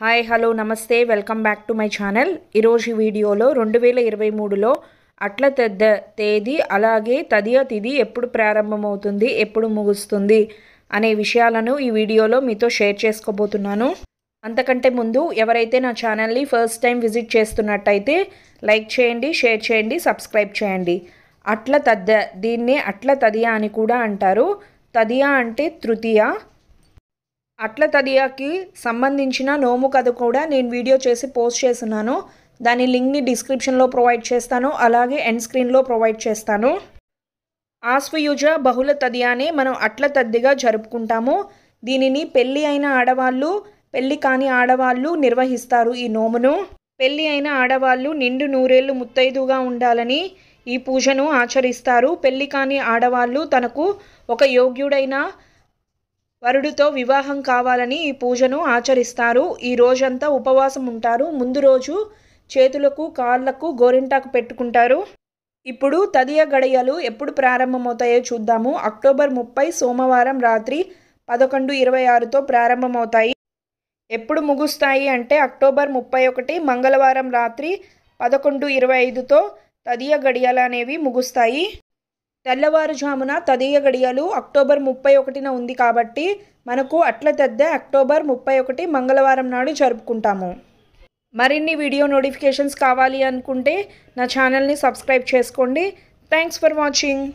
Hi hello నమస్తే welcome back to my channel. ఈరోజు వీడియోలో 2023లో అట్ల తెద్ద తేదీ అలాగే తదియ తిథి ఎప్పుడు ప్రారంభమవుతుంది ఎప్పుడు ముగుస్తుంది అనే విషయాలను ఈ వీడియోలో మీతో షేర్ చేసుకోబోతున్నాను. అంతకంటే ముందు ఎవరైతే నా ఛానల్ని ఫస్ట్ టైం విజిట్ చేస్తున్నట్టయితే లైక్ చేయండి, షేర్ చేయండి, సబ్స్క్రైబ్ చేయండి. అట్ల తద్ద దీన్నే అట్ల తదియ అని కూడా అంటారు. తదియ అంటే తృతీయ. అట్ల తదియాకి సంబంధించిన నోము కథ కూడా నేను వీడియో చేసి పోస్ట్ చేస్తున్నాను. దాని లింక్ని డిస్క్రిప్షన్లో ప్రొవైడ్ చేస్తాను, అలాగే ఎండ్ స్క్రీన్లో ప్రొవైడ్ చేస్తాను. ఆశ్వయుజ బహుళ తదియానే మనం అట్ల తద్దిగా జరుపుకుంటాము. దీనిని పెళ్ళి అయిన ఆడవాళ్ళు, పెళ్ళి కాని ఆడవాళ్ళు నిర్వహిస్తారు. ఈ నోమును పెళ్ళి అయిన ఆడవాళ్ళు నిండు నూరేళ్లు ముత్తైదుగా ఉండాలని ఈ పూజను ఆచరిస్తారు. పెళ్ళి కాని ఆడవాళ్ళు తనకు ఒక యోగ్యుడైన వరుడితో వివాహం కావాలని ఈ పూజను ఆచరిస్తారు. ఈ రోజంతా ఉపవాసం ఉంటారు. ముందు రోజు చేతులకు కాళ్ళకు గోరింటాకు పెట్టుకుంటారు. ఇప్పుడు తదియ గడియలు ఎప్పుడు ప్రారంభమవుతాయో చూద్దాము. అక్టోబర్ 30 సోమవారం రాత్రి 11:26తో ప్రారంభమవుతాయి. ఎప్పుడు ముగుస్తాయి అంటే అక్టోబర్ 31 మంగళవారం రాత్రి 11:25తో తదియ గడియలు అనేవి ముగుస్తాయి. తెల్లవారుజామున తదియ గడియలు అక్టోబర్ 31న ఉంది కాబట్టి మనకు అట్ల తద్ద అక్టోబర్ 31 మంగళవారం నాడు జరుపుకుంటాము. మరిన్ని వీడియో నోటిఫికేషన్స్ కావాలి అనుకుంటే నా ఛానల్ని సబ్స్క్రైబ్ చేసుకోండి. Thanks for watching.